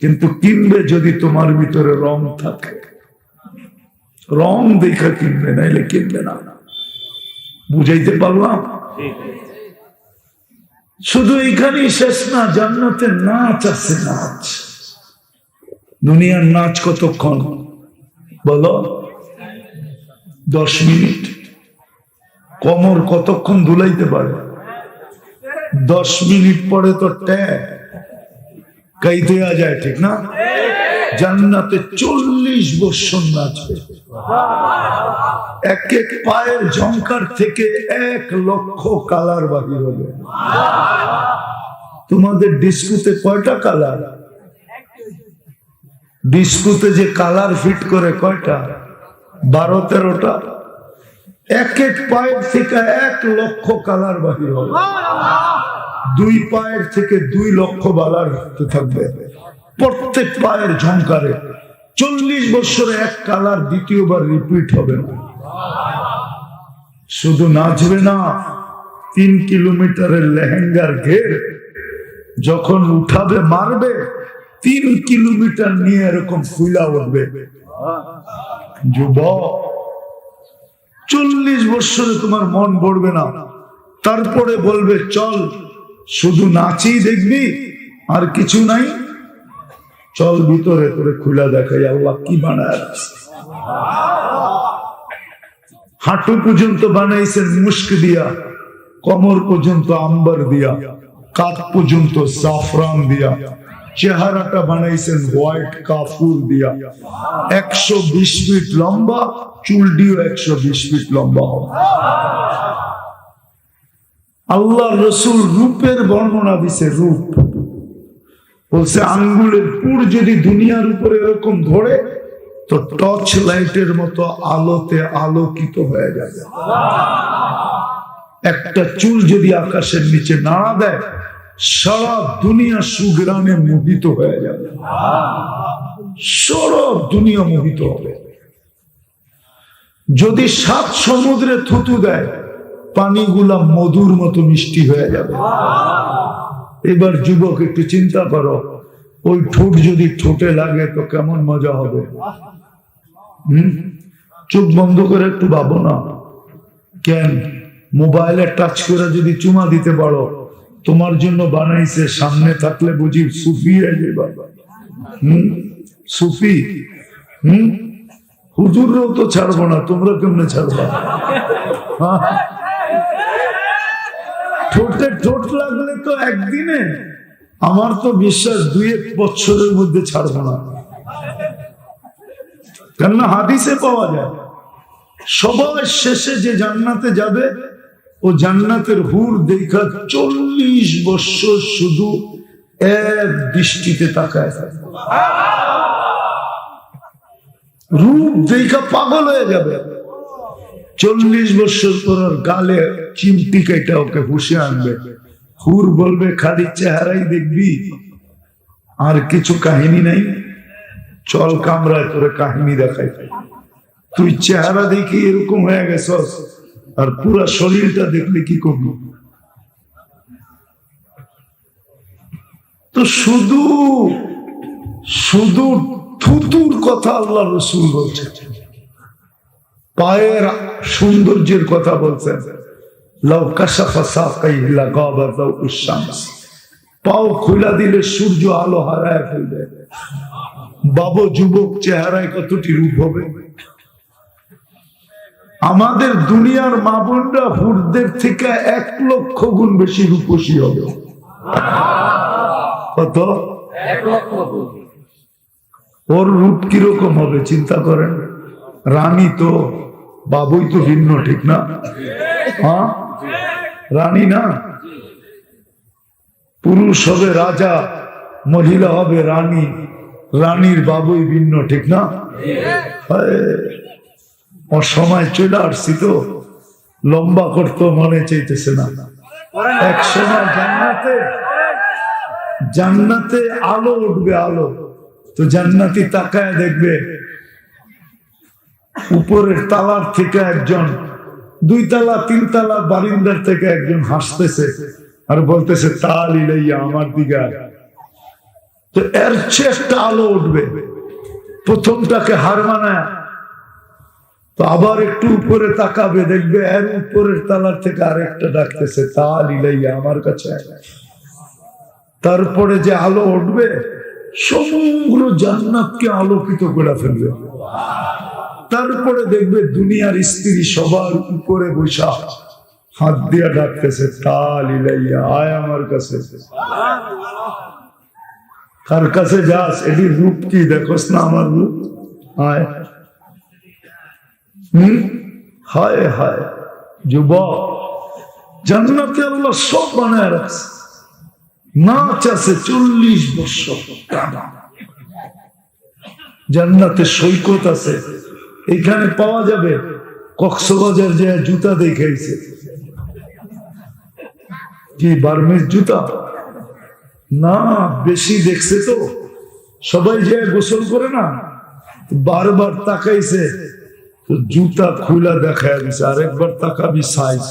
কিন্তু কিনবে যদি তোমার ভিতরে রং থাকে, রং দেখা কিনবে, নাইলে কিনবে না। বুঝাইতে পারলাম? শুধু এইখানেই শেষ না, জান্নাতে নাচ আছে, নাচ। দুনিয়ার নাচ কতক্ষণ বলো? 10 মিনিট। কোমর কতক্ষণ দুলাইতে পারে? 10 মিনিট পরে তো কাই দেয়া যায়, ঠিক না? জান্নাতে 40 বছর নাচবে। এক এক পায়ের ঝংকার থেকে 1 লক্ষ কালার বাহির হবে। তোমাদের ডিস্কোতে কয়টা কালার? ডিস্কোতে যে কালার ফিট করে কয়টা? 12-13টা। এক এক পায়ের থেকে 1 লক্ষ কালার বাহির হবে। 2 পায়ের থেকে 2 লক্ষ কালার থাকবে প্রত্যেক পায়ের ঝংকারে। 40 বছরে 1 কালার দ্বিতীয়বার রিপিট হবে না। শুধু নাচবে না, 3 কিলোমিটারের লেহেঙ্গার ঘের যখন উঠাবে, মারবে, 3 কিলোমিটার নিয়ে এরকম ফুলা উঠবে। যুবক, 40 বছরে তোমার মন পড়বে না, তারপরে বলবে চল শুধু নাচি, দেখবি আর কিছু নাই, চল ভিতরে করে খুলা দেখাই আল্লাহ কি বানায়। হাঁটু পর্যন্ত বানাইছেন মুস্ক দিয়া, কোমর পর্যন্ত আম্বার দিয়া, কাঁধ পর্যন্ত জাফরান দিয়া, চেহারাটা বানাইছেন হোয়াইট কাফুর দিয়া। 120 ফিট লম্বা, চুলটিও 120 ফিট লম্বা হবে। আল্লাহ রসুল রূপের বর্ণনা দিছে। রূপ বলছে আঙ্গুলের পুর যদি দুনিয়ার উপরে এরকম ধরে তো টর্চ লাইটের মতো আলোতে আলোকিত হয়ে যাবে। একটা চুল যদি আকাশের নিচে নাড়া দেয়, সারা দুনিয়া সুগ্রামে মোহিত হয়ে যাবে। সারা দুনিয়া মোহিত হবে। যদি 7 সমুদ্রে থুতু দেয়, পানিগুলা মধুর মতো মিষ্টি হয়ে যাবে। এবার যুবক একটু চিন্তা করো, ওই ঠোঁট যদি ঠোঁটে লাগে তো কেমন মজা হবে। চোখ বন্ধ করে একটু ভাবো না। কেন মোবাইলে টাচ করে যদি চুমা দিতে পারো, তোমার জন্য বানাইছে, সামনে থাকলে বুঝি সুফি হয়ে যাবে। সুফি হুজুররাও তো ছাড়বো না, তোমরা কেমনে ছাড়বা? ঠোঁটে ঠোঁট লাগলে তো একদিনে, আমার তো বিশ্বাস 2-1 বছরের মধ্যে ছাড়বো না। কেননা হাদিসে পাওয়া যায় সবার শেষে যে জান্নাতে যাবে, ও জান্নাতের হুর দেখা 40 বছর শুধু এক দৃষ্টিতে তাকায় থাকে। রূপ দেখা পাগল হয়ে যাবে। 40 বছর পর গালে চিমটি কেটে ওকে হুশে আনবে। হুর বলবে খালি চেহারাই দেখবি, আর কিছু কাহিনী নাই, চল কামরায় তোরে কাহিনী দেখাই। তুই চেহারা দেখি এরকম হয়ে গেছস, আর পুরা শরীরটা দেখলে কি করবি? তো শুধু শুধু থুতুর কথা আল্লাহ রসুল বলছে, পায়ের সৌন্দর্যের কথা বলছেন। পাও খুলা দিলে সূর্য আলো হারায় ফেলবে। বাবু যুবক চেহারায় কতটি রূপ হবে। আমাদের দুনিয়ার মা বোনরা হুরদের থেকে 1 লক্ষ গুণ বেশি রূপসী হবে। কত? 1 লক্ষ গুণ। ওর রূপ কিরকম হবে চিন্তা করেন। রানী তো, বাবুই তো ভিন্ন, ঠিক না? হ্যাঁ, রানী না, পুরুষ হবে রাজা, মহিলা হবে রানী, রানীর বাবুই ভিন্ন, ঠিক না? অসময় চলে আসছি তো, লম্বা করতে মনে চাইতেছে না। এক সময় জান্নাতে আলো উঠবে, আলো। তো জান্নাতি তাকায় দেখবে উপরের তালার থেকে একজন, 2 তালা 3 তালা বারিন্দার থেকে একজন হাসতেছে আর বলতেছে তাল ইলাইয়া, আমার দিকে। তো এর চেয়ে একটা আলো উঠবে, প্রথমটাকে হার মানায় তো আবার একটু উপরে তাকাবে, দেখবে এর উপরের তালার থেকে আরেকটা ডাকতেছে, তাল ইলাইয়া, আমার কাছে। তারপরে যে আলো উঠবে সমগ্র জান্নাতকে আলোকিত করে ফেলবে। তারপরে দেখবে দুনিয়ার স্ত্রী সবার উপরে বসা হাত দিয়া ডাকতেছে, তাল ইলাইয়া, আয় আমার কাছে। কার কাছে যাস? এটির রূপ কি দেখোস না আমার রূপ? আয়। হায় হায় যুবক, জান্নাতে আল্লাহ সব বানায় রাখছে। নাচ আছে 40 বছর, জান্নাতে সৈকত আছে, এখানে পাওয়া যাবে। কক্সবাজার যে জুতা দেখাইছে, কি বার্মিজ জুতা না, বেশি দেখছে তো সবাই যে গোসল করে না, বারবার তাকাইছে তো জুতা খুলা দেখায় দিছে, আরেকবার তাকাবি সাইজ।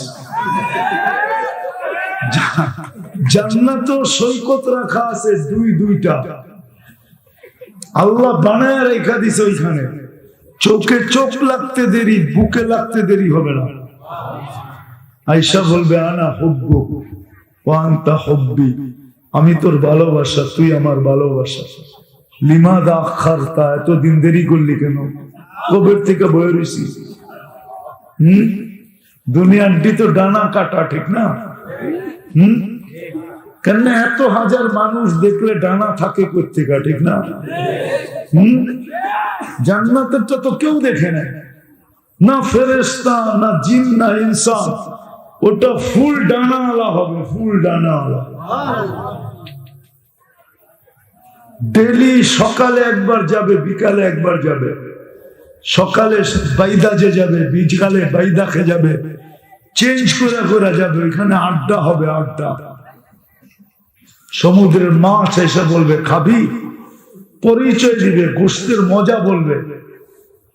জান্নাত সৈকত রাখা আছে দুইটা, আল্লাহ বানায় রেখা দিছে ওইখানে। চোখে চোখ লাগতে দেরি, বুকে লাগতে দেরি হবে না। আয়েশা বলবে, আনা হুব্বুক ওয়া আনতা হুব্বি, আমি তোর ভালোবাসা, তুই আমার ভালোবাসা। লিমাযা আখারতা, এতদিন দেরি করলি কেন? কবের থেকে বয়ে রইছি? দুনিয়ার তো ডানা কাটা, ঠিক না? কেন এত হাজার মানুষ দেখলে ডানা থাকে কোত্থেকে, ঠিক না? জান্নাতের তো কেউ দেখে না, না ফেরেশতা, না জিন, না ইনসান। ওটা ফুল ডানাওয়ালা হবে, ফুল ডানাওয়ালা। ডেলি সকালে একবার যাবে, বিকালে একবার যাবে। সকালে বাইদাজে যাবে, বিকালে বাইদাকে যাবে, চেঞ্জ করে যাবে। এখানে আড্ডা হবে, আড্ডা। সমুদ্রের মাছ এসে বলবে খাবি, পরিচয় দিবে, গোশতের মজা বলবে,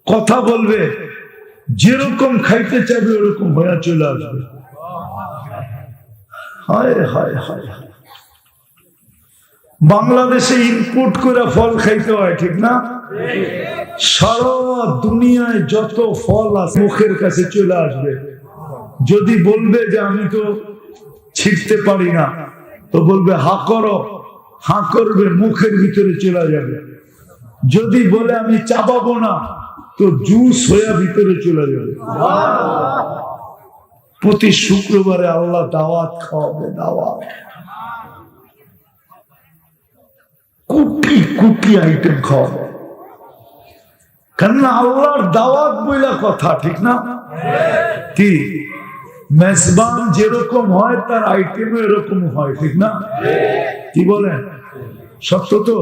কথা বলবে, যেরকম খাইতে চাইবে ওরকম হয়ে চলে আসবে। হায় হায় হায়, বাংলাদেশে ইনপুট করে ফল খাইতে হয়, ঠিক না? সারা দুনিয়ায় যত ফল আছে মুখের কাছে চলে আসবে। যদি বলবে যে আমি তো ছিঁড়তে পারি না, তো বলবে হা করো, হা করবে, মুখের ভিতরে চলে যাবে। যদি বলে আমি চাবাবো না, তো জুস হয়ে ভিতরে চলে যাবে। প্রতি শুক্রবারে আল্লাহ দাওয়াত খাওয়াবে, দাওয়াত। কোটি কোটি আইটেম খাওয়াবে, কেননা আল্লাহর দাওয়াত বইলা কথা, ঠিক না? কি মেজবান যেরকম হয় তার আইটেম এরকম হয়, ঠিক না? কি বলেন? সত্য তো?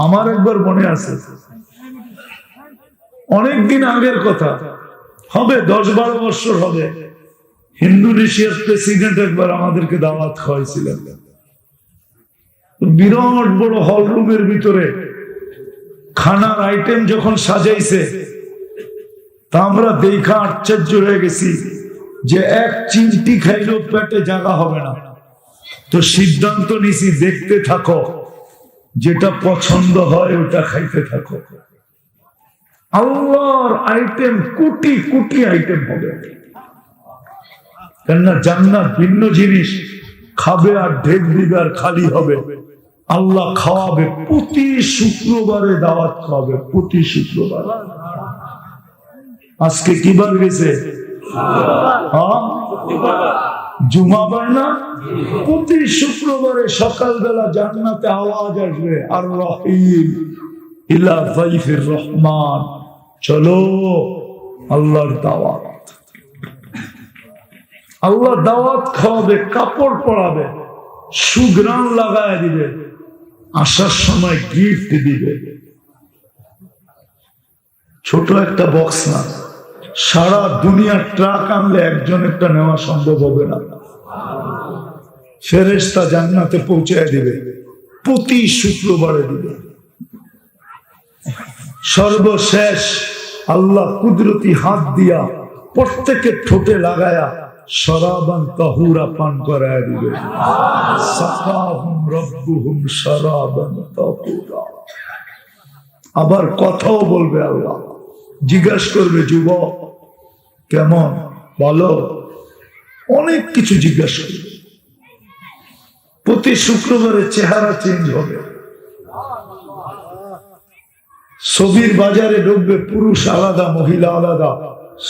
আমার একবার মনে আছে, অনেকদিন আগের কথা, হবে 10-12 বছর হবে। ইন্দোনেশিয়ার প্রেসিডেন্ট একবার আমাদেরকে দাওয়াত খাওয়াইছিলেন। বিরাট বড় হল রুমের ভিতরে খানার আইটেম যখন সাজাইছে, তা আমরা দেখা আশ্চর্য হয়ে গেছি যে এক চিমটি খাইলেও পেটে জায়গা হবে না। তো সিদ্ধান্ত নিছি, দেখতে থাকো, যেটা পছন্দ হয় ওটা খাইতে থাকো। আল্লাহর আইটেম কোটি কোটি আইটেম হবে, কেননা জান্নাত ভিন্ন জিনিস। খাবে আর ঢেক দিবে আর খালি হবে। আল্লাহ খাওয়াবে, প্রতি শুক্রবারে দাওয়াত খাওয়াবে, প্রতি শুক্রবার। আজকে কি বার গেছে? জুমাবার না? প্রতি শুক্রবারে সকালবেলা জান্নাতে আওয়াজ আসবে, আর রহিম ইলা যাইফির রহমান, চলো আল্লাহর দাওয়াত। আল্লাহ দাওয়াত খাওয়াবে, কাপড় পরাবে, সুঘ্রাণ লাগায় দিবে, আসার সময় গিফট দিবে। ছোট একটা বক্স না, সারা দুনিয়ার ট্রাক আনলে একজন একটা নেওয়া সম্ভব হবে না। ফেরেশতা জান্নাতে পৌঁছায় দিবে, প্রতি শুক্রবারে দিবে। সর্বশেষ আল্লাহ কুদরতি হাত দিয়া প্রত্যেকের ঠোঁটে লাগায়া শরাবান তাহুরা পান করায় দিবে। সাকাহুম রাব্বুহুম শরাবান তাহুরা। আবার কথাও বলবে আল্লাহ, জিজ্ঞাসা করবে যুবক কেমন, বলো, অনেক কিছু জিজ্ঞাসা করবে। প্রতি শুক্রবারে চেহারা চেঞ্জ হবে। ছবির বাজারে ঢুকবে, পুরুষ আলাদা মহিলা আলাদা,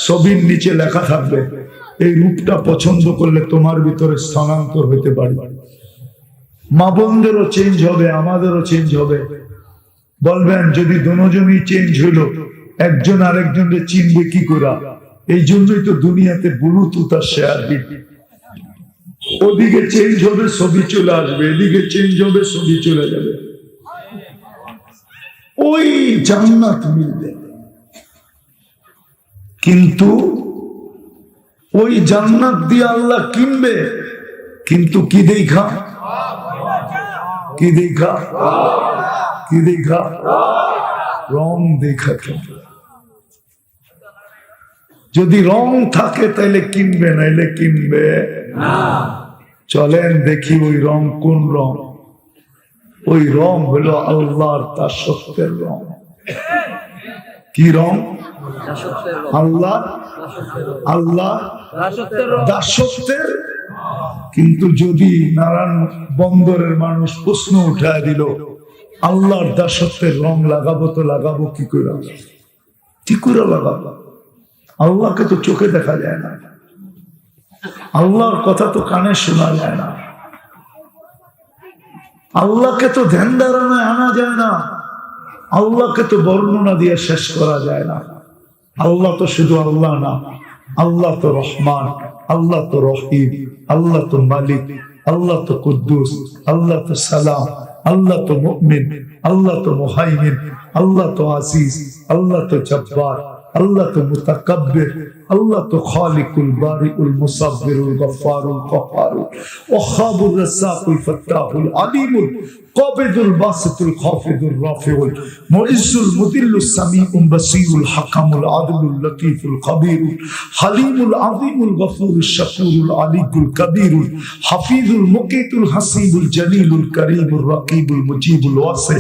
ছবির নিচে লেখা থাকবে এই রূপটা পছন্দ করলে তোমার ভিতরে স্থানান্তর হতে পারে। মা বোনদেরও চেঞ্জ হবে, আমাদেরও চেঞ্জ হবে। বলবেন যদি দুজনই চেঞ্জ হইল, একজন আরেকজনকে চিনবে কি করে? এই জন্যই তো দুনিয়াতে ব্লুটুথ আর শেয়ার বিট। ওদিকে চেঞ্জ হবে, ছবি চলে আসবে, এদিকে চেঞ্জ হবে, ছবি চলে যাবে। ওই জান্নাত মিলবে, কিন্তু ওই জান্নাত দিয়ে আল্লাহ কিনবে, কিন্তু কি দেখা? কি দেখা? কি দেখা? রং দেখা কিনবে। যদি রং থাকে তাহলে কিনবে, নাইলে কিনবে না। চলেন দেখি ওই রং কোন রং। ওই রং হলো আল্লাহর দাসত্বের রং। কি রং? আল্লাহ আল্লাহ দাসত্বের। কিন্তু যদি নারায়ণ বন্দরের মানুষ প্রশ্ন উঠায় দিল আল্লাহর দাসত্বের রং লাগাবো, তো লাগাবো কি করে? কি করে লাগাবো? আল্লাহকে তো চোখে দেখা যায় না, আল্লাহর কথা তো কানে শোনা যায় না, আল্লাহকে তো ধ্যান ধারণায় আনা যায় না, আল্লাহকে তো বর্ণনা দিয়ে শেষ করা যায় না। আল্লাহ তো শুধু আল্লাহ না, আল্লাহ তো রহমান, আল্লাহ তো রহিম, আল্লাহ তো মালিক, আল্লাহ তো কুদ্দুস, আল্লাহ তো সালাম, আল্লাহ তো মুমিন, আল্লাহ তো মুহাইমিন, আল্লাহ তো আজিজ, আল্লাহ তো জব্বার, আল্লাহ তো মুতাকাব্বির, আল্লাহ তো খালিকুল বারিকুল মুসাব্বিরুল গফফারুল কহ্হারুল ওয়াহ্হাবুর রাজ্জাকুল ফাত্তাহুল আলিমুল কাবিদুল বাসিতুল খাফিদুর রাফিউল মুইজ্জুল মুদিল্লুস সামিউল বাসীরুল হাকামুল আদলুল লতীফুল খবীরুল হালিমুল আযীমুল গফুরুশ শাকুরুল আলিকুল কবীরুল হাফিজুল মুকিতুল হাসিবুল জলিলুল করিমুর রাকিবুল মুজিবুল ওয়াসি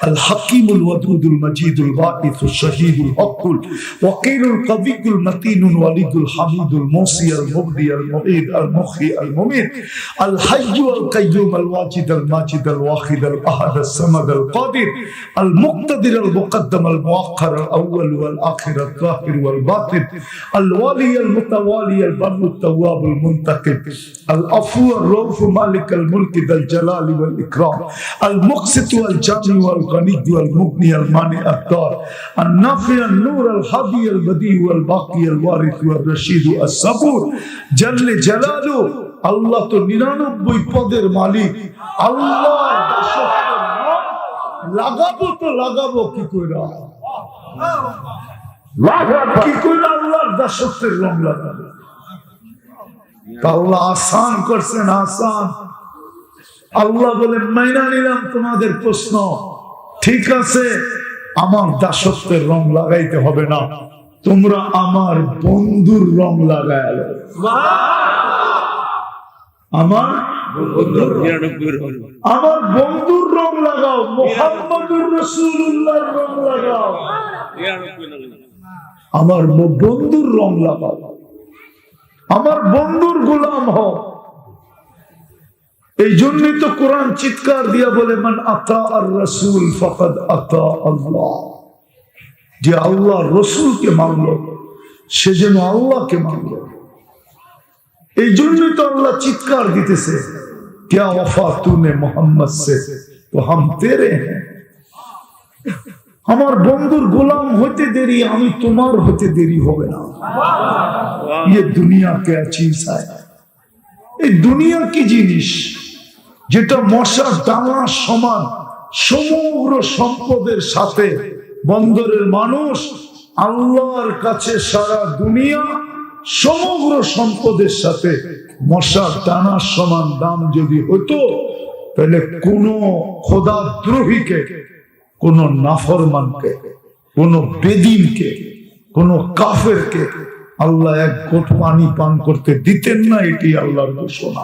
আল হাকিমুল ওয়াদুদুল মজিদুল বাঈসুশ শহীদুল হকুল ওয়াকিলুল কবিয়ুল মতিনুল ওয়ালিদুল হামিদুল মুসি আল মুবদি আল মুঈদ আল মুখি আল মুমিত আল হাইয়্যু আল কাইয়্যুম আল ওয়াজিদ আল মাজিদ আল ওয়াহিদ الأحد الصمد القادر المقتدر المقدم المؤخر الأول والآخر الظاهر والباطن الوالي المتوالي البر التواب المنتقم العفو الرؤوف مالك الملك ذا الجلال والإكرام المقسط والجامع والغني والمغني المانع الدار النافع النور الهادي البديع والباقي الوارث والرشيد الصبور جل جلاله আল্লাহ তো 99 পদের মালিক। আল্লাহ লাগাবো তো লাগাবো কি করে? কি করে আল্লাহর দাসত্বের রং লাগাবো? আল্লাহ আসান করছেন, আসান। আল্লাহ বলে মাইনা নিলাম তোমাদের প্রশ্ন, ঠিক আছে, আমার দাসত্বের রং লাগাইতে হবে না, তোমরা আমার বন্ধুর রং লাগায়। আমার বন্ধুর রং লাগাও, মুহাম্মদুর রাসূলুল্লাহর রং লাগাও, আমার বন্ধুর রং লাগাও, আমার বন্ধুর গোলাম হও। এই জন্যই তো কোরআন চিৎকার দিয়া বলে মান আতা আর রাসূল ফাকাদ আতা আল্লাহ। যে আল্লাহ রসুলকে মানলো সে যেন আল্লাহকে মানলো। এই জন্যই তো আল্লাহ চিৎকার দিতেছে, क्या वफा तूने मोहम्मद से तो हम तेरे हैं। আমার বন্ধুর গোলাম হতে দেরি, আমি তোমার হতে দেরি হবে না। ये दुनिया क्या चीज है? এই দুনিয়া কি জিনিস যেটা মশার ডানার সমান সমগ্র সম্পদের সাথে বন্দরের মানুষ আল্লাহর কাছে সারা দুনিয়া সমগ্র সম্পদের সাথে মশার দানার সমান দাম যদি হতো, তাহলে কোন খোদাদ্রোহীকে, কোন নাফরমানকে, কোন বেদিনকে, কোন কাফেরকে আল্লাহ এক ঘট পানি পান করতে দিতেন না, এটি আল্লাহর ঘোষণা।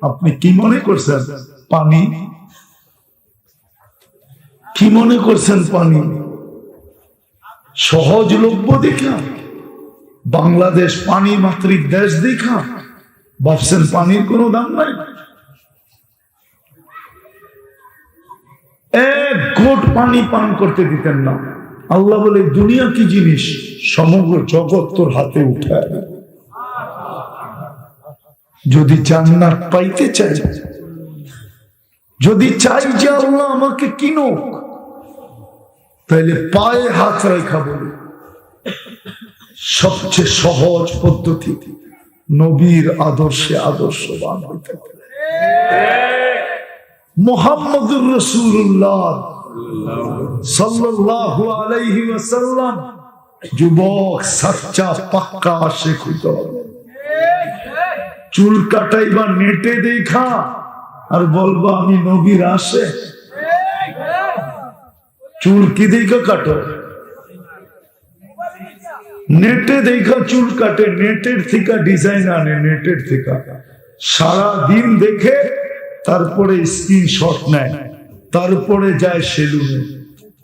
আপনি কি মনে করছেন পানি? কি মনে করছেন পানি সহজলভ্য দেখা? বাংলাদেশ পানি মাতৃক দেশ দেখা ভাবছেন পানির কোনো দাম নাই? এক ঘট পানি পান করতে দিতেন না। আল্লাহ বলে দুনিয়া কি জিনিস, সমগ্র জগৎ তোর হাতে উঠায়। যদি জান্নাত পাইতে চাই, যদি চাই যে আল্লাহ আমাকে কিনুক, তাহলে পায়ে হাত রেখা বলি সবচেয়ে সহজ পদ্ধতি নবীর আদর্শে আদর্শবান হইতে হবে। মুহাম্মদুর রাসূলুল্লাহ সাল্লাল্লাহু আলাইহি ওয়াসাল্লাম যুবক সাচ্চা পাক্কা আশিক হইতে হবে। চুল কাটাইবা নেটে দেখা আর বলবা আমি নবীর আশিক। চুল কি দেখা কাটো? নেটে দেখা চুল কাটে, নেটের থেকে ডিজাইন আনে, নেটের থেকে সারা দিন দেখে তারপরে স্ক্রিনশট নেয়, তারপরে যায় সেলুনে।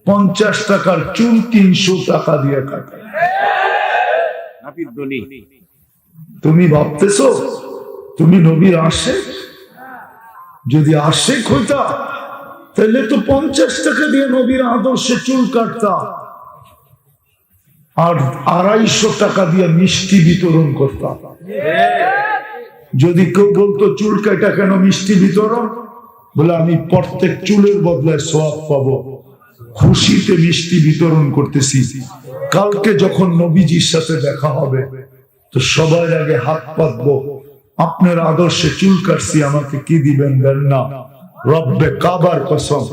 50 টাকার চুল 300 টাকা দিয়ে কাটে। তুমি ভাবতেছো তুমি নবীর আশিক? যদি আশিক হইতা তাহলে তো 50 টাকা দিয়ে নবীর আদর্শে চুল কাটতা, আর 250 টাকা দিয়ে মিষ্টি বিতরণ করতাম। যদি কেউ বলতো চুল কাটা কেন মিষ্টি বিতরণ, বলে আমি প্রত্যেক চুলের বদলায় সওয়াব পাবো, খুশিতে মিষ্টি বিতরণ করতেছি। কালকে যখন নবীজির সাথে দেখা হবে তো সবার আগে হাত পাতবো, আপনার আদর্শে চুল কাটছি, আমাকে কি দিবেন? দেন না। রব্বে কাবার কসম,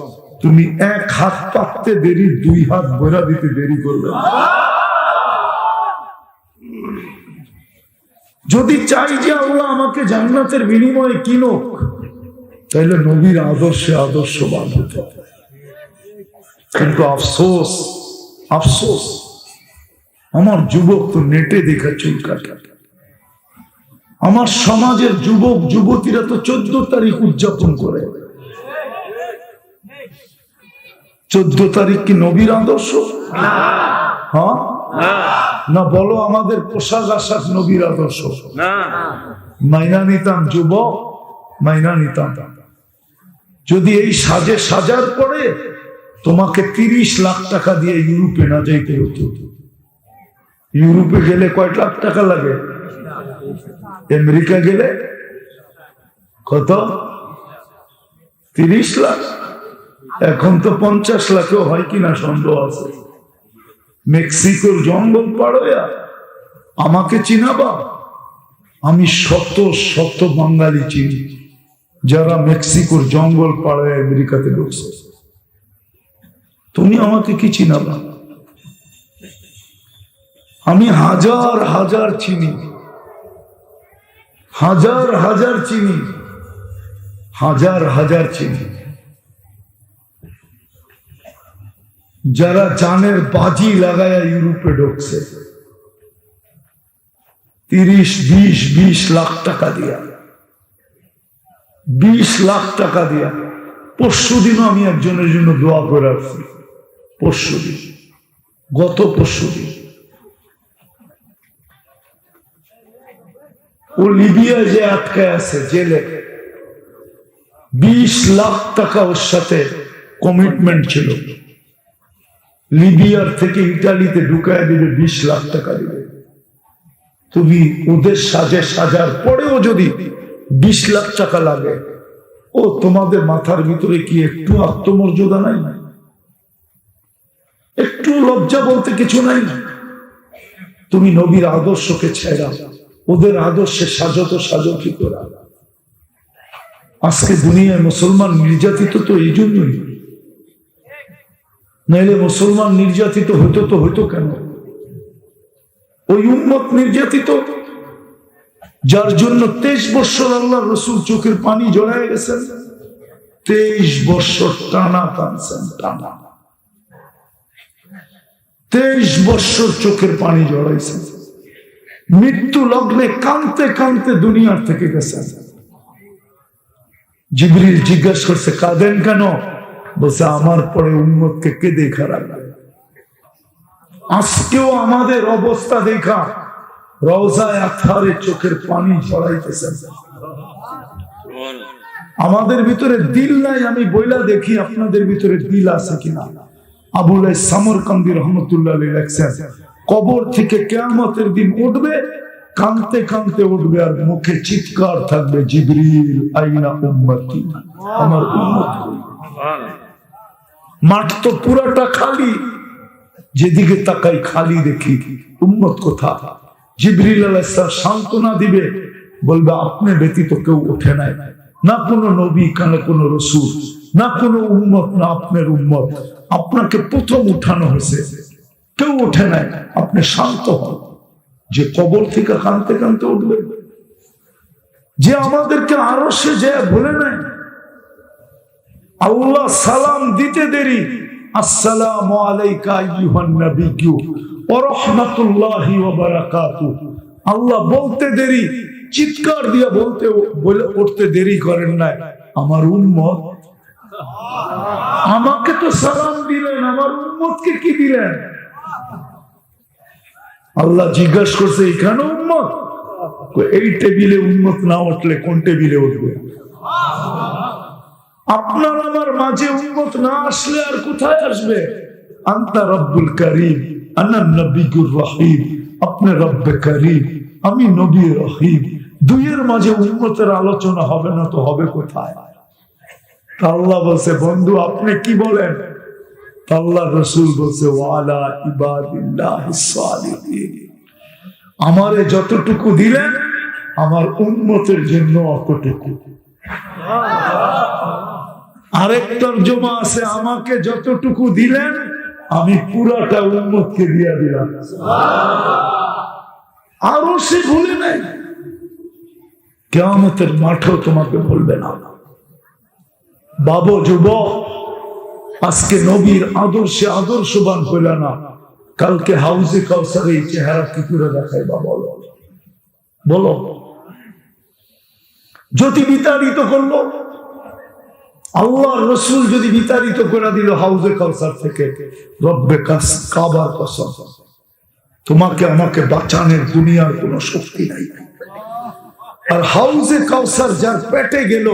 তুমি এক হাত পাততে দেরি, 2 হাত বেড়া দিতে দেরি করবে। যদি চাই যে আল্লাহ আমাকে জান্নাতের বিনিময়ে কিনুক, তাহলে নবীর আদর্শে আদর্শবান হতে হবে। কিন্তু আফসোস, আফসোস আমার যুবক তো নেটে দেখা চুল কাটা। আমার সমাজের যুবক যুবতীরা তো 14 তারিখ উদযাপন করে। 14 তারিখ কি নবীর আদর্শ? হ্যাঁ না, বলো আমাদের পোশাক আশাক নবীর আদর্শ? মাইনা নিতাম যুবক, মাইনা নিতাম। যদি এই সাজে সাজার পরে তোমাকে 30 লাখ টাকা দিয়ে ইউরোপে না যাইতে হতো। ইউরোপে গেলে কয় লাখ টাকা লাগে? আমেরিকা গেলে কত? 30 লাখ। এখন তো 50 লাখেও হয় কিনা সন্দেহ আছে। মেক্সিকোর জঙ্গল পার হইয়া আমাকে চিনাবা? আমি শত শত বাঙালি চিনি যারা মেক্সিকোর জঙ্গল পার হয়ে আমেরিকাতে ঢুকছে। তুমি আমাকে কি চিনাবা? আমি হাজার হাজার চিনি, হাজার হাজার চিনি, হাজার হাজার চিনি যারা জানের বাজি লাগায়া ইউরোপে ঢুকছে 30-20 লাখ টাকা দিয়া, 20 লাখ টাকা দিয়া। পরশুদিনও আমি একজনের জন্য দোয়া করে আসছি। পরশুদিন, গত পরশুদিন ও লিবিয়ায় যে আটকায় আছে জেলে, 20 লাখ টাকা ওর সাথে কমিটমেন্ট ছিল। লিবিয়ার থেকে ইটালিতে ঢুকায় দিবে, 20 লাখ টাকা দিবে। তুমি ওদের সাজে সাজার পরেও যদি 20 লাখ টাকা লাগে, ও তোমাদের মাথার ভিতরে কি একটু আত্মমর্যাদা নাই? একটু লজ্জা বলতে কিছু নাই? তুমি নবীর আদর্শকে ছেড়া ওদের আদর্শে সাজত সাজো কি করা? আজকে দুনিয়ায় মুসলমান নির্যাতিত তো এই জন্যই, নাইলে মুসলমান নির্যাতিত হইতো তো হইতো কেন? ওই উম্মত নির্যাতিত, যার জন্য 23 বছর আল্লাহ রসুল চোখের পানি জড়ায় গেছেন। 23 বছর টানা কানছেন, টানা। 23 বছর চোখের পানি জড়াইছে, মৃত্যু লগ্নে কাঁদতে কাঁদতে দুনিয়ার থেকে গেছে। জিবরিল জিজ্ঞাসা করছে, কাঁদেন কেন? বলছে, আমার পরে উম্মতকে কে দেখা রাখবে? আজকেও আমাদের অবস্থা দেখা রওজায়ে আতহারে চোখের পানি ঝরাইতেছে। আমাদের ভিতরে দিল নাই, আমি বইলা দেখি আপনাদের ভিতরে দিল আছে কিনা। আবুল সামরকান্দি রহমতুল্লাহ আলাইহি লেখছেন, কবর থেকে কিয়ামতের দিন উঠবে, কাঁদতে কাঁদতে উঠবে, আর মুখে চিৎকার থাকবে, জিবরিল আইনা উম্মতি, আমার উম্মত কই? মাঠ তো পুরাটা খালি, যেদিকে তাকাই খালি দেখি, উম্মত কোথায়? জিবরিল আলাইহিস সালাম সান্ত্বনা দিবে, বলবে আপনি ব্যতীত কেউ ওঠে নাই, না কোনো নবী, না কোনো রাসূল, না কোনো উম্মত, না আপনার উম্মত, আপনাকে প্রথম উঠানো হয়েছে, কেউ ওঠে নাই, আপনি শান্ত হন। যে কবর থেকে কাঁদতে কাঁদতে উঠবে, যে আমাদেরকে আরশে যায় বলে নাই, আল্লাহ সালাম দিতে দেরি, আসসালামু আলাইকা আইয়ুহান নাবিয়্যু ওয়া রাহমাতুল্লাহি ওয়া বারাকাতুহু, আল্লাহ বলতে দেরি, চিৎকার দিয়ে বলতে উঠতে দেরি করেন নাই, আমার উম্মত, আমাকে তো সালাম দিলেন, আমার উম্মতকে কি দিলেন? আল্লাহ জিজ্ঞাসা করছে, এখানে উম্মত? এই টেবিলে উম্মত না উঠলে কোন টেবিলে উঠবে? আপনার আমার মাঝে উম্মত না আসলে আর কোথায় আসবে? আনতা রব্বুল কারীম, আনা নবিয়্যুর রহিম, আপনি রব্বে কারীম, আমি নবী রহিম, দুইয়ের মাঝে উম্মতের আলোচনা হবে না তো হবে কোথায়? আল্লাহ বলছে, বন্ধু আপনি কি বলেন? আল্লাহ রাসূল বলছে, ওয়ালা ইবাদিল্লাহিস সালিহিন, আমারে যতটুকু দিলেন আমার উম্মতের জন্য অতটুকু। আরেক তরজমা আছে, আমাকে যতটুকু দিলেন আমি পুরাটা উম্মতকে দিয়ে দিলাম। আরো সে ভুলে নাই, কিয়ামতের মাঠেও তোমাকে বলবে না। বাবু যুবক, আজকে নবীর আদর্শে আদর্শবান হইল না, কালকে হাউজে কাউসারে এই চেহারা কি করে দেখায়? বাবা বলো, যদি বিতাড়িত করলো, আল্লাহ রসুল যদি বিতাড়িত করে দিল হাউজে কাউসার থেকে, রব্বে কাবার কসম, তোমাকে আমাকে বাঁচানোর দুনিয়ার কোন শক্তি নাই। আর হাউজে কাউসার যার পেটে গেল,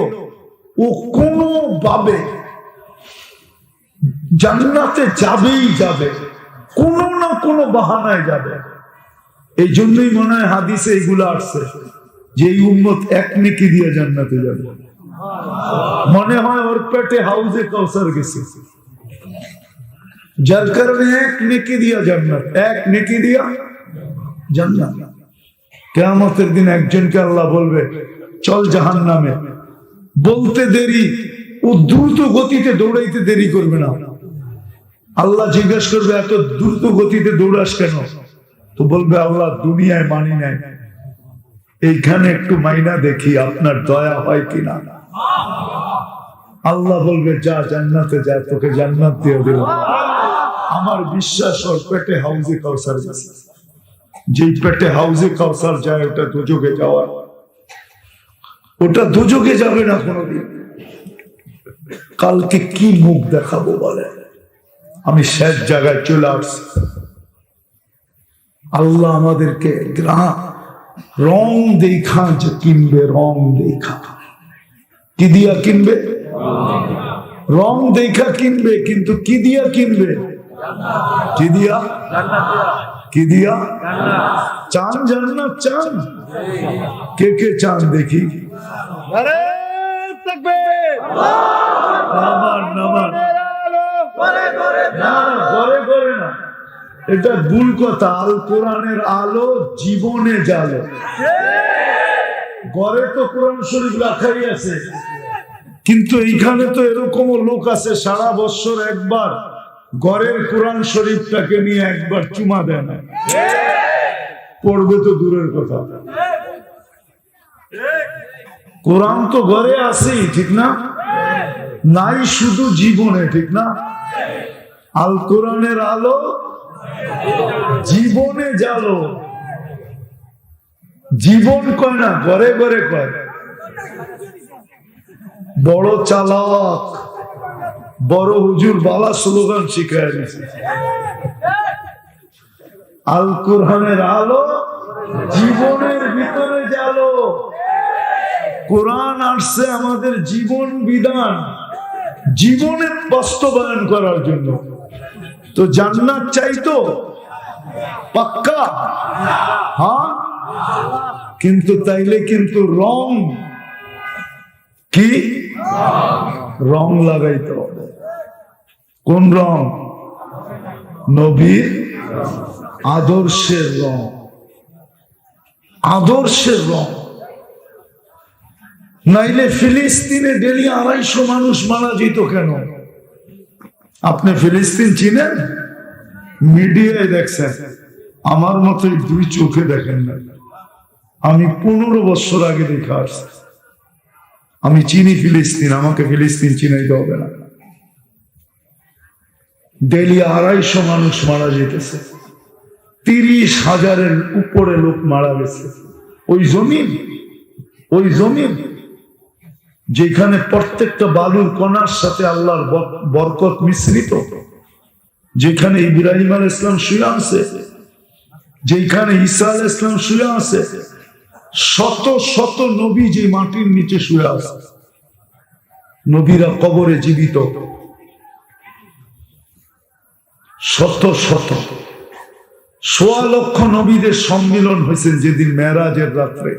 ও কোনো ভাবে জান্নাতে যাবেই যাবে, কোনো না কোনো বাহানায় যাবে। এই জন্যই মনে হয় হাদিসে এগুলো আসছে যে এই উম্মত এক নেকি দিয়ে জান্নাতে যাবে। মনে হয় ওর পেটে হাউজে কাউসার গেছে, যার কারণে এক নেকি দিয়া জান্নাত, এক নেকি দিয়া জান্নাত। কিয়ামতের দিন একজনকে আল্লাহ বলবে, চল জাহান্নামে, বলতে দেরি, ও দ্রুত গতিতে দৌড়াইতে দেরি করবে না। আল্লাহ জিজ্ঞাসা করবে, এত দ্রুত গতিতে দৌড়াস কেন? তো বলবে, আল্লাহ দুনিয়ায় মানি নাই, এইখানে একটু মাইনা দেখি আপনার দয়া হয় কিনা। আল্লাহ বলবে, যা জান্নাতে যা, তোকে জান্নাত দিয়ে দিল। আমার বিশ্বাস ওর পেটে হাউজে কাউসার গেছে, যেই পেটে হাউজে কাউসার যায় ওটা দুযোগে যাওয়ার, ওটা দুযোগে যাবে না কোনোদিন। কালকে কি মুখ দেখাবো বলে? আমি শেষ জায়গায় চলে আসছি। আল্লাহ আমাদেরকে রং দেখা যে কিনবে, রং দেখা কি দিয়া কিনবে? রং দেখা কিনবে, কিন্তু কি দিয়া কিনবে? কি দিয়া? কি দিয়া? চান জান্নাত চান? কে কে চান দেখি? এটা ভুল কথা। আল কোরআনের আলো জীবনে জ্বালো। ঘরে তো কোরআন শরীফ রাখাই আছে, কিন্তু এইখানে তো এরকম লোক আছে সারা বছর একবার ঘরের কোরআন শরীফটাকে নিয়ে একবার চুমা দেয় না, পড়বে তো দূরের কথা। কোরআন তো ঘরে আছেই, ঠিক না? নাই শুধু জীবনে, ঠিক না? আল কোরআনের আলো জীবনে জালো, জীবন কয় না, ঘরে ঘরে কয়। বড় চালাক, বড় হুজুর বালা স্লোগান শিখায় দিছে। আল কোরআনের আলো জীবনের ভিতরে জালো। কোরআন আসছে আমাদের জীবন বিধান, জীবনে বাস্তবায়ন করার জন্য। তো জান্নাত চাইতো পাক্কা, হ্যাঁ, কিন্তু তাইলে কিন্তু রং কি রং লাগাইতে হবে। কোন রং? নবীর আদর্শের রং, আদর্শের রং। নাইলে ফিলিস্তিনে ডেলি 250 মানুষ মারা যেত কেন? আপনি ফিলিস্তিন চিনেন? মিডিয়ায় দেখছেন, আমার মতোই 2 চোখে দেখেন না। আমি 15 বছর আগে দেখা আসছি। আমি চিনি ফিলিস্তিন, আমাকে ফিলিস্তিন চিনাইতে হবে না। ডেলি 250 মানুষ মারা যেতেছে, 30,000-এর উপরে লোক মারা গেছে। ওই জমিন, ওই জমিন যেখানে প্রত্যেকটা বালুর কণার সাথে আল্লাহর বরকত মিশ্রিত, যেখানে ইব্রাহিম আলাইহিস সালাম শুয়ে আছে, যেখানে ঈসা আলাইহিস সালাম শুয়ে আছে, শত শত নবী যে মাটির নিচে শুয়ে আছে, নবীরা কবরে জীবিত। শত শত 1.25 লক্ষ নবীদের সম্মিলন হয়েছেন যেদিন মেরাজের রাত্রে।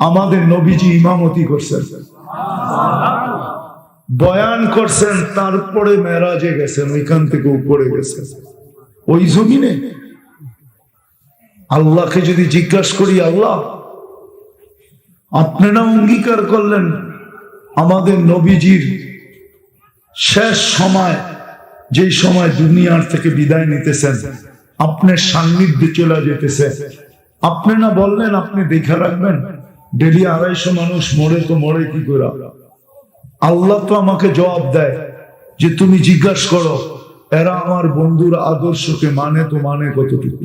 আমাদের নবীজি ইমামতি করছেন, বয়ান করছেন, তারপরে মেরাজে গেছেন, ওইখান থেকে উপরে গেছেন। ওই জমিনে আল্লাহকে যদি জিজ্ঞাসা করি, আল্লাহ আপনারা অঙ্গীকার করলেন আমাদের নবীজির শেষ সময়, যেই সময় দুনিয়ার থেকে বিদায় নিতেছেন, আপনার সান্নিধ্যে চলে যেতেছে, আপনি না বললেন আপনি দেখা রাখবেন ডেলি 250 মানুষ মরে, তো মরে কি করে? আল্লাহ তো আমাকে জবাব দেয় যে তুমি জিজ্ঞাসা করো এরা আমার বন্ধুর আদর্শকে মানে, তো মানে কতটুকু?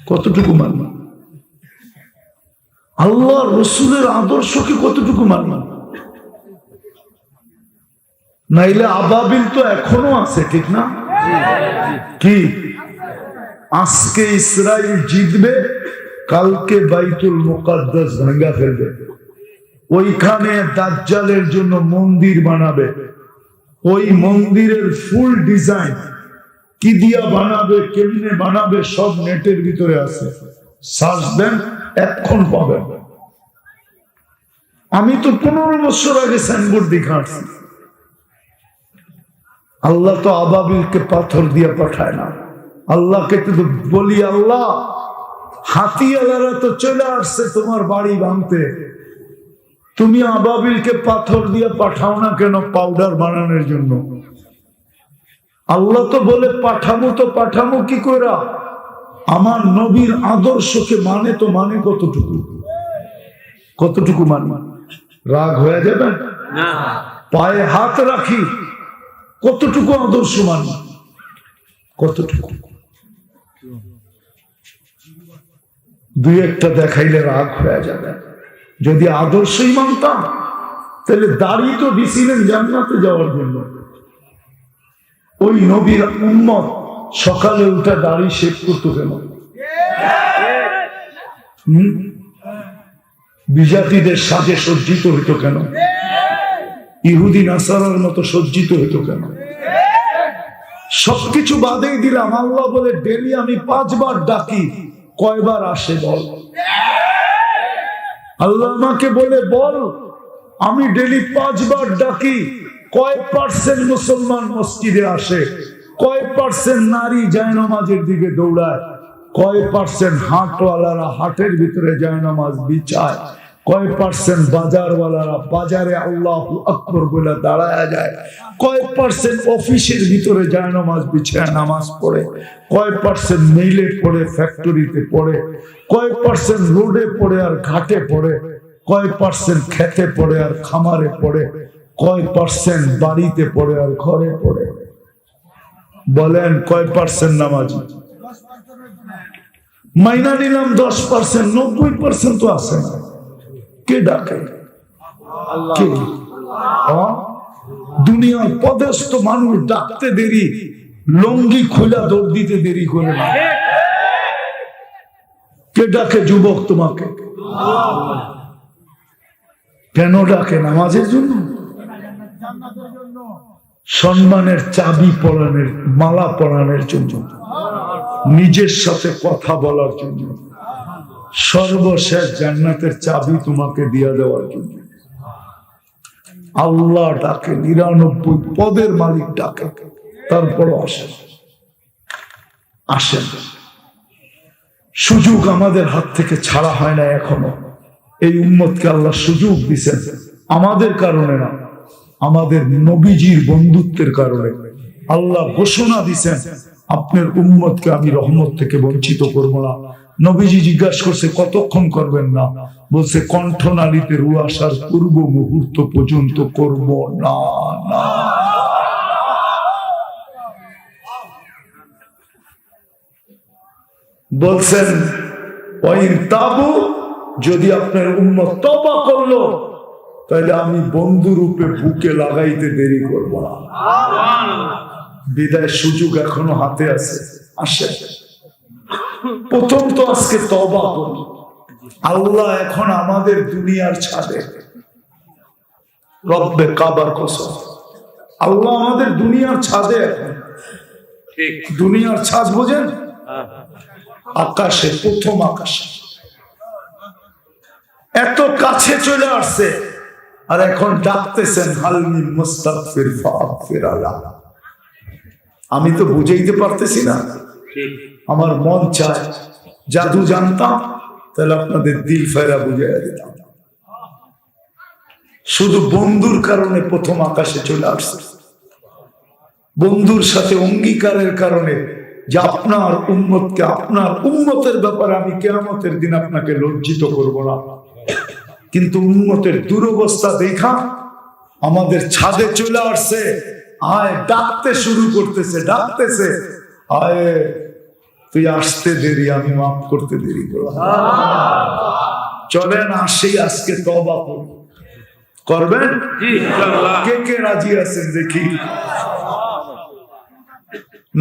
কতটুকু মানে? আল্লাহ রসুলের আদর্শকে কতটুকু মানে? নাইলে আবাবিল তো এখনো আছে, ঠিক না? কি আজকে ইসরায়েল জিতবে, কালকে বাইতুল মুকাদ্দাস ভাঙা ফেলবে, ওইখানে দাজ্জালের জন্য মন্দির বানাবে, ওই মন্দিরের ফুল ডিজাইন কি দিয়া বানাবে, কেমনে বানাবে, সব নেটের ভিতরে আছে, সার্চ দেন এখন পাবেন। আমি তো 15 বছর আগে সাইনবোর্ড দেখে আসছি। আল্লাহ তো আবাবিলকে পাথর দিয়ে পাঠায় না। আল্লাহকে তো বলি, আল্লাহ হাতিয়ালারা তো চলে আসছে তোমার বাড়ি ভাঙতে, তুমি আবাবিলকে পাথর দিয়ে পাঠাও না কেন পাউডার বানানোর জন্য? আল্লাহ তো বলে পাঠামো, তো পাঠামো কি করে? আমার নবীর আদর্শকে মানে, তো মানে কতটুকু? কতটুকু মানে? রাগ হয়ে যাবেন না, পায়ে হাত রাখি, কতটুকু আদর্শ মানে? কতটুকু? 2-1টা দেখাইলে রাগ হয়ে যাবে। যদি আদর্শই মানতাম তাহলে দাড়ি তো দিছিলেন জান্নাতে যাওয়ার জন্য। ওই নবীর উম্মত সকালে উঠে দাড়ি শেভ করতো কেন? বিজাতিদের সাজে সজ্জিত হইতো কেন? ইহুদি নাসারার মতো সজ্জিত হইতো কেন? সবকিছু বাদেই দিলাম, আল্লাহ বলে ডেলি আমি 5 বার ডাকি, কয়বার আসে বল? আল্লাহ আমাকে বলে বল, আমি ডেলি 5 বার ডাকি, কয় % মুসলমান মসজিদে আসে? কয় % নারী জায়নামাজের দিকে দৌড়ায়? কয় % হাটওয়ালারা হাটের ভিতরে জায়নামাজ বিছায়? কয় % বাজারওয়ালারা বাজারে আল্লাহু আকবার বলে দাঁড়ায় যায়? কয় % অফিসের ভিতরে জায়নামাজ বিছায় নামাজ পড়ে? কয় % মেইলে পড়ে, ফ্যাক্টরিতে পড়ে? কয় % রোডে পড়ে আর ঘাটে পড়ে? কয় % খেতে পড়ে আর খামারে পড়ে? কয় % বাড়িতে পড়ে আর ঘরে পড়ে? বলেন কয় পার্সেন্ট নামাজি? মাইনা নিলাম 10%, 90% তো আছে না। কে ডাকে? কে? দুনিয়ার পদস্থ মানুষ ডাকতে দেরি, লঙ্গি খোলা দৌড় দিতে দেরি করে না। কে ডাকে যুবক তোমাকে? কেন ডাকে? নামাজের জন্য, সম্মানের চাবি পরানোর, মালা পরানোর জন্য, নিজের সাথে কথা বলার জন্য, সর্বশেষ জান্নাতের চাবি তোমাকে দিয়ে দেওয়ার জন্য। আল্লাহ ডাকে, 99 পদের মালিক ডাকে, তারপরও আসেন। আসেন, সুযোগ আমাদের হাত থেকে ছাড়া হয় না এখনো। এই উম্মতকে আল্লাহ সুযোগ দিচ্ছেন, আমাদের কারণে না, আমাদের নবীজির বন্ধুত্বের কারণে। আল্লাহ ঘোষণা দিচ্ছেন, আপনার উম্মতকে আমি রহমত থেকে বঞ্চিত করব না। নবীজি জিজ্ঞাসা করছে কতক্ষণ করবেন না? বলছে কণ্ঠনালীতে রু আসার পূর্ব মুহূর্ত পর্যন্ত করব না। না, বলছেন ওয়াইন তাবু, যদি আপনার উম্মত তওবা করলো তাহলে আমি বন্ধু রূপে বুকে লাগাইতে দেরি করব না। বিদায় সুযোগ এখনো হাতে আছে, আসে। প্রথম তো আজকে তওবা করি। আল্লাহ এখন আমাদের দুনিয়ার ছাদে, রব্বে কাবার কসম, আল্লাহ আমাদের দুনিয়ার ছাদে এখন। দুনিয়ার ছাদ বোঝেন? আকাশে, প্রথম আকাশে এত কাছে চলে আসছে, আর এখন ডাকতেছেন হালমি মুস্তাগফির ফাগফির আলা। আমি তো বুঝাইতে পারতেছি না, আমার মন চায় জাদু জানতাম তাহলে আপনাদের দিল ফেরা বুঝাইয়া দিতাম। শুধু বন্ধুর কারণে প্রথম আকাশে চলে আসছে, বন্ধুর সাথে অঙ্গীকারের কারণে যে আপনার উম্মতকে, আপনার উম্মতের ব্যাপারে আমি কিয়ামতের দিন আপনাকে লজ্জিত করব না। কিন্তু উম্মতের দুরবস্থা দেখা আমাদের ছাদে চলে আসছে, আয় ডাকতে শুরু করতেছে, ডাকতেছে, আয় তুই আসতে দেরি, আমি মাফ করতে দেরি করব। চলেন আসি, আজকে তওবা করব। করবেন? কে কে রাজি আছেন দেখি?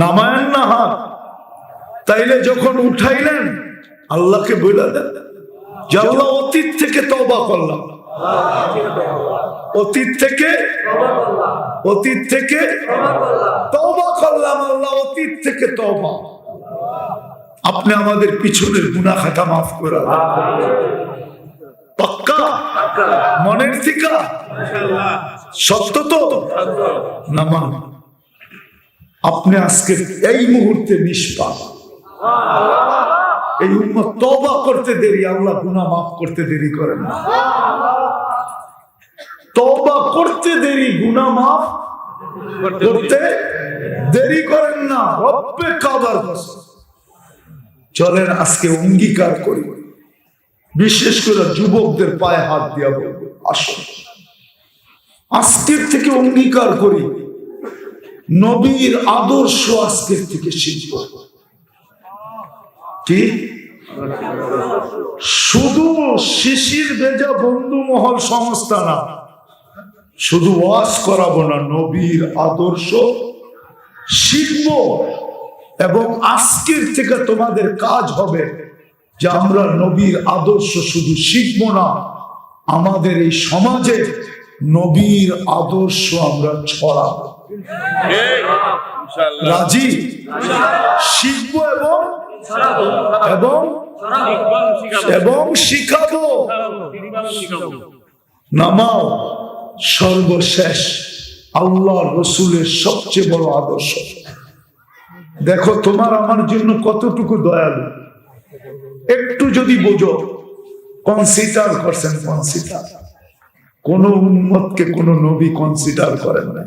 নামায়েন না হাত। তাইলে যখন উঠাইলেন আল্লাহকে বলে দেন যে আল্লাহ অতীত থেকে তওবা করলাম, অতীত থেকে তওবা করলাম, আল্লাহ অতীত থেকে তওবা। আপনি আমাদের পিছনের গুনাহ খাতা মাফ করে দেন। পাক্কা? মনের থেকে? সত্য তো? নামান আপনি আজকে এই মুহূর্তে নিষ্পাপ। এই উম্মত তওবা করতে দেরি, আল্লাহ গুনাহ মাফ করতে দেরি করেন না। তওবা করতে দেরি, গুনাহ মাফ করতে দেরি করেন না। রব্বে কাবার কসম। চলেন আজকে অঙ্গীকার করি, বিশেষ করে যুবকদের পায়ে হাত দিয়া বলবো, আসুন আজকের থেকে অঙ্গীকার করি, নবীর আদর্শ আজকের থেকে শিখব। কি শুধু শিশির ভেজা বন্ধু মহল সংস্থা না, শুধু ওয়াজ করাবো না, নবীর আদর্শ শিখব। এবং আজকের থেকে তোমাদের কাজ হবে যে আমরা নবীর আদর্শ শুধু শিখব না, আমাদের এই সমাজে নবীর আদর্শ আমরা ছড়াবো। রাজি? শিখব এবং শিখাবো। নামাও সর্বশেষ আল্লাহ রসুলের সবচেয়ে বড় আদর্শ। দেখো তোমার আমার জন্য কতটুকু দয়ালু, একটু যদি বোঝো। কনসিডার করছেন, কনসিডার। কোন উম্মতকে কোন নবী কনসিডার করেন না।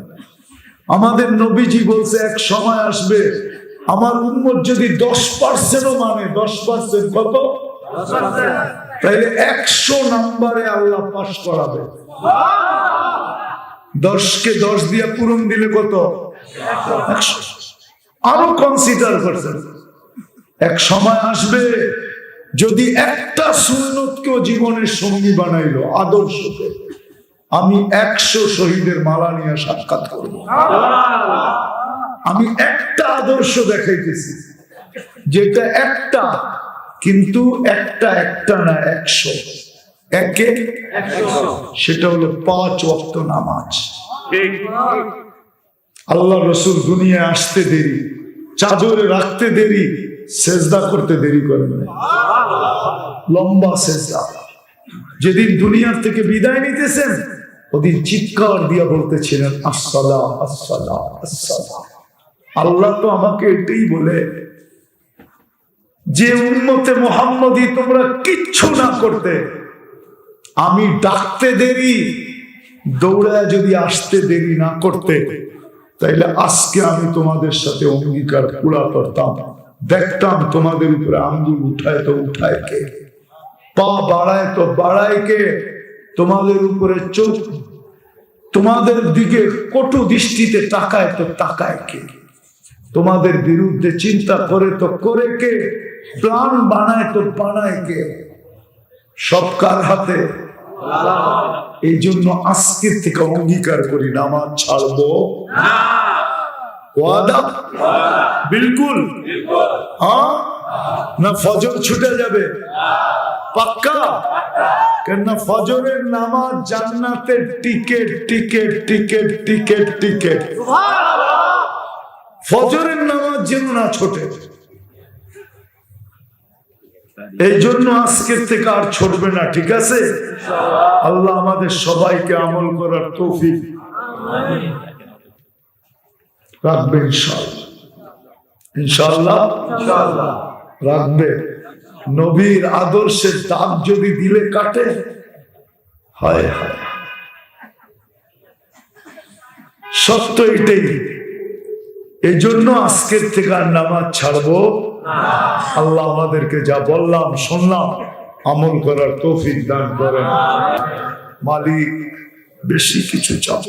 আমাদের নবীজি বলছে এক সময় আসবে আমার উম্মত যদি 10%ও মানে, 10% কত? তাইলে 100 নম্বরে আল্লাহ পাস করাবে। 10 কে 10 দিয়ে পূরণ দিলে কত? 100। আরো কনসিডার করছেন। এক সময় আসবে যদি একটা সুন্নতকেও জীবনের সঙ্গী বানাইলো আদর্শকে, আমি 100 শহীদের মালা নিয়ে সাক্ষাৎ করব। আমি একটা আদর্শ দেখাইতেছি যেটা একটা, কিন্তু একটা না 100, একে 100। সেটা হলো 5 ওয়াক্ত নামাজ। আল্লাহ রসুল দুনিয়ায় আসতে দেরি, চাদরে রাখতে দেরি, সেজদা করতে দেরি করেন না, লম্বা সেজদা। যেদিন দুনিয়ার থেকে বিদায় নিতেছেন ওদিন চিৎকার দিয়া বলতেছিলেন আসসালাম আসসালাম আসসালাম। আল্লাহ তো আমাকে এটাই বলে যে উম্মতে মুহাম্মদী তোমরা কিচ্ছু না করতে, আমি ডাকতে দেরি, দৌড়ায় যদি আসতে দেরি না করতে, তাইলে আজকে আমি তোমাদের সাথে অঙ্গীকার পুরা করতাম, দেখতাম তোমাদের উপরে আঙ্গুল উঠায় তো উঠায় কে, পা বাড়ায় তো বাড়ায় কে, তোমাদের উপরে চোখ, তোমাদের দিকে কটু দৃষ্টিতে তাকায় তো তাকায় কে, তোমাদের বিরুদ্ধে চিন্তা করে তো করে কে, প্ল্যান বানায় তো বানায় কে, সব কার হাতে? এই জন্য আজকের থেকে অঙ্গীকার করি নামাজ ছাড়বো না। ওয়াদা? বিলকুল। হ্যাঁ না ফজর ছুটে যাবে? পাক্কা? কেন ফজরের নামাজ জান্নাতের ticket ticket ticket ticket ticket. ফজরের নামাজ যেন না ছোটে, এই জন্য আজকের থেকে আর ছড়বে না, ঠিক আছে? আল্লাহ আমাদের সবাইকে আমল করার তৌফিক রাখবে ইনশাআল্লাহ। ইনশাআল্লাহ রাখবে। নবীর আদর্শের দাগ যদি দিলে কাটে, হায় হায়, সত্য এটাই। এই জন্য আজকের থেকে আর নামাজ ছাড়বো। আল্লাহ আমাদেরকে যা বললাম শুনলাম আমল করার তৌফিক দান করেন। মালিক বেশি কিছু চাও,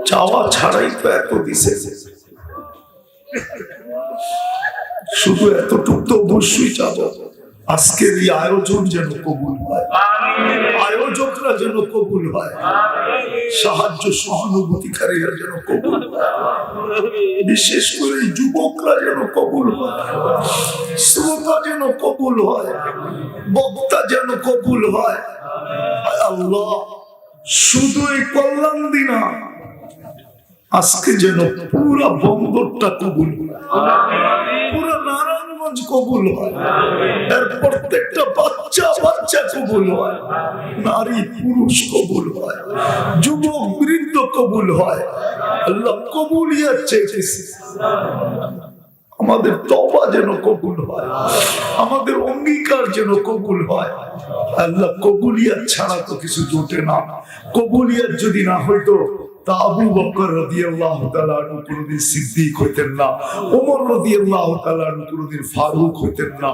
চাওয়া ছাড়াই তো এত দিছে, শুধু এতটুকু তো অবশ্যই চাবো, আজকের এই আয়োজন যেন কবুল হয়, আয়োজকরা যেন কবুল হয়, সাহায্য সহানুভূতিকারীরা যেন কবুল হয়, বিশেষ করে যুবকরা যেন কবুল হয়, শ্রোতা যেন কবুল হয়, বক্তা যেন কবুল হয়। আল্লাহ শুধু এই কল্যাণ দিনা আজকে যেন পুরা বন্দরটা কবুল হয়, পুরা নারায়ণগঞ্জ কবুল হয়, এর প্রত্যেকটা বাচ্চা বাচ্চা কবুল হয়, নারী পুরুষ কবুল হয়, যুবক বৃদ্ধ কবুল হয়। আল্লাহ কবুলিয়াত চাইতেছি, আমাদের তওবা যেন কবুল হয়, আমাদের অঙ্গীকার যেন কবুল হয়। আল্লাহ কবুলিয়াত ছাড়া তো কিছু জোটে না। কবুলিয়াত যদি না হইতো তা আবু বকর রাদিয়াল্লাহু তাআলা আনহু কোনদিন সিদ্দিক হইতেন না, ওমর রাদিয়াল্লাহু তাআলা আনহু কোনদিন ফারুক হইতেন না,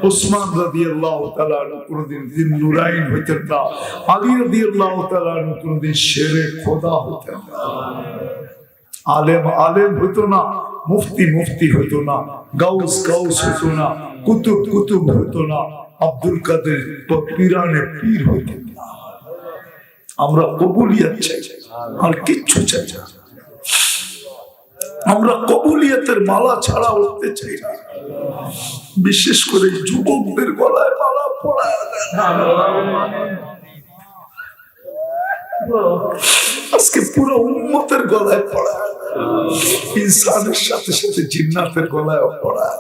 ওসমান রাদিয়াল্লাহু তাআলা আনহু কোনদিন যিন্নুরাইন হইতেন না, আলী রাদিয়াল্লাহু তাআলা আনহু কোনদিন শেরে খোদা হইতেন না। আলেম আলেম হইতো না, মুফতি মুফতি হইতো না, গাউস গাউস হইতো না, কুতুব কুতুব হইতো না, আব্দুল কাদের পীরানে পীর হইতেন না। আমরা কবুলিয়াত চাই, আর কিচ্ছু চাই না। আমরা কবুলিয়াতের মালা ছাড়া উঠতে চাই না। বিশেষ করে যুবকদের গলায় মালা পড়ায় আজকে পুরো উম্মতের গলায় পড়ায়, ইনসানের সাথে সাথে জিন্নাতের গলায় পড়ায়।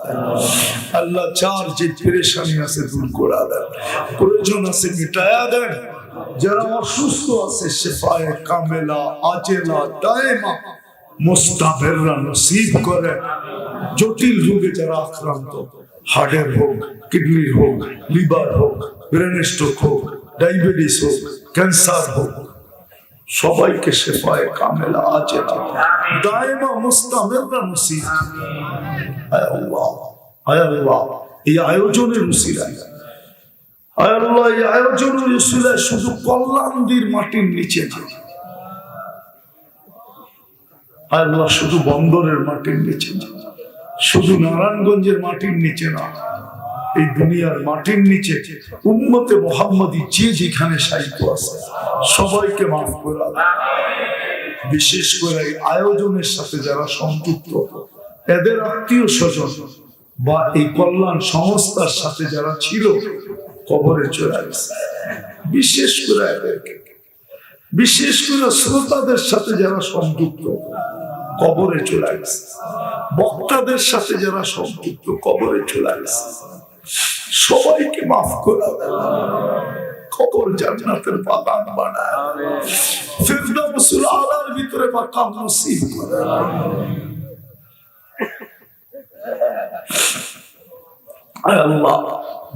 আল্লাহ যার যে পেরেশানি আছে দূর করে দেন, প্রয়োজন আছে মিটায়া দেন। যারা অসুস্থ আছে শেফায়ে কামেলা আজেলা দায়েমা মুস্তামেররা নসিব করে। জটিল রোগে যারা আক্রান্ত, হার্টের হোক, কিডনির হোক, লিভার হোক, ব্রেন স্ট্রোক হোক, ডায়াবেটিস হোক, ক্যান্সার হোক, সবাইকে শেফায়ে কামেলা আজেলা দায়েমা মুস্তামেররা নসিব। আয় আল্লাহ, আয় আল্লাহ, এই আয়োজনের উসিলায়, আয় আল্লাহ, এই আয়োজনের উসিলায় শুধু কল্যাণীর মাটির নিচে না, আল্লাহ শুধু বন্দরের মাটির নিচে না, শুধু নারায়ণগঞ্জের মাটির নিচে না, এই দুনিয়ার মাটির নিচে উম্মতে মুহাম্মাদী যে যেখানে সাহিত্য আছে সবাইকে মাফ করে আল্লাহ। বিশেষ করে এই আয়োজনের সাথে যারা সংযুক্ত, এদের আত্মীয় স্বজন বা এই কল্যাণ সংস্থার সাথে যারা ছিল কবরে চলে গেছে, বিশেষ করে এদেরকে, বিশেষ করে শ্রোতাদের সাথে যারা সংযুক্ত কবরে চলে গেছে, বক্তাদের সাথে যারা সংযুক্ত কবরে চলে গেছে, সবাইকে মাফ করে কবর জান্নাতের বাগান বানায়, ফিরদাউসুল আলার ভিতরে মাকাম নসিব করে। আয় আল্লাহ,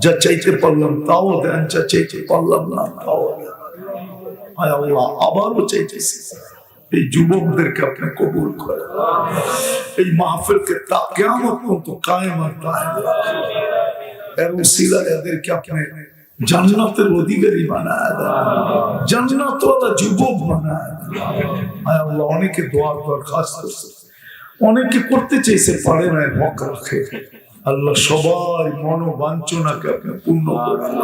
যা চাইতে পারলাম তাও দেন, যা চাইতে পারলাম না তাও দেন। আয় আল্লাহ, আবারও চাইতেছি এই যুবকদেরকে আপনি কবুল করেন, এই মাহফিলকে তা কিয়ামত পর্যন্ত কায়েম আর দায়েম রাখেন, এর উসিলায় এদেরকে আপনি জান্নাতের অধিকারী বানায় দেন, জান্নাতওয়ালা যুবক বানায় দেন। আয় আল্লাহ, অনেকে দোয়ার দরখাস্ত করছে, অনেকে করতে চাইছে পারে না, হক রাখে আল্লাহ সবাই মনোবাঞ্ছনাকে আপনি পূর্ণ করে দেন।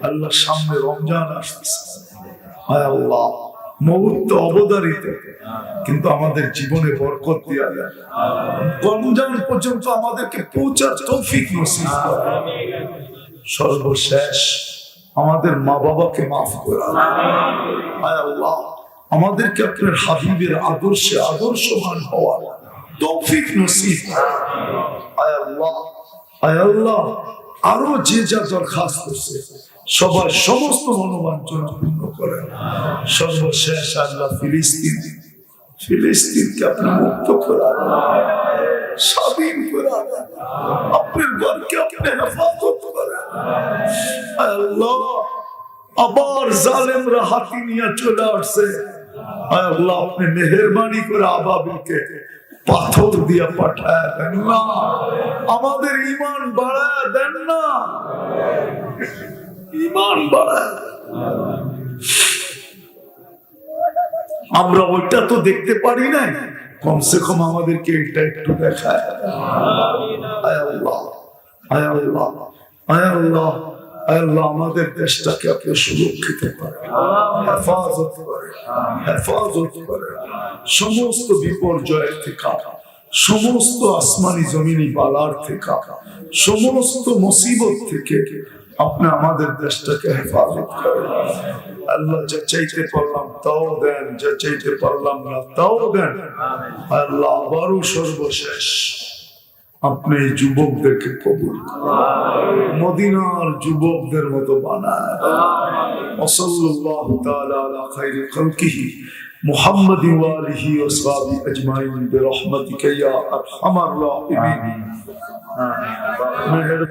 আল্লাহ সামনে রমজান আসতেছে, আয় আল্লাহ মুহূর্ত অবধারিত, কিন্তু আমাদের জীবনে বরকত দিয়া দেন, রমজান পর্যন্ত আমাদেরকে পৌঁছার তৌফিক নসিব করেন। সর্বশেষ আমাদের মা বাবাকে মাফ করে আয় আল্লাহ, আমাদেরকে আপনার হাবিবের আদর্শে আদর্শবান হওয়ার তৌফিক নসিব করেন। আয় আল্লাহ, আয় আল্লাহ, আরো যে যা দরখাস্ত করছে সবার সমস্ত মনোবাঞ্ছনা পূর্ণ করেন। সর্বশেষ আল্লাহ ফিলিস্তিনকে আপনি মুক্ত করান, স্বাধীন করান, আপনার ঘরকে আপনি হেফাজত করেন। আয় আল্লাহ, আবার জালেমরা হাতি নিয়ে চলে আসছে, আয় আল্লাহ আপনি মেহেরবানি করে আবাবিলকে পাথর দিয়া পাঠায় দেন না, আমাদের ঈমান বাড়ায় দেন না, ঈমান বাড়ায়। আমরা ওইটা তো দেখতে পারি না, কমসে কম আমাদেরকে এটা একটু দেখায়। আয় আল্লাহ, আয় আল্লাহ, আয় আল্লাহ, আয় আল্লাহ, আমাদের দেশটাকে আপনি সুরক্ষিত করেন, হেফাজত করেন, হেফাজত করেন সমস্ত বিপর্যয়ের থেকে, সমস্ত আসমানি জমিনি বালার থেকে, সমস্ত মুসিবত থেকে আপনি আমাদের দেশটাকে হেফাজত করেন। আল্লাহ যা চাইতে পারলাম তাও দেন, যা চাইতে পারলাম না তাও দেন। আল্লাহ আবারও সর্বশেষ আপনি যুবকদেরকে কবুল করেন, মদিনার যুবকদের মতো বানায়। সাল্লাল্লাহু তাআলা আলা খায়রি খালকিহি মুহাম্মাদ ওয়া আলিহি ওয়া সাহবিহি আজমাইন বিরহমাতিকা ইয়া আরহামার রাহিমিন।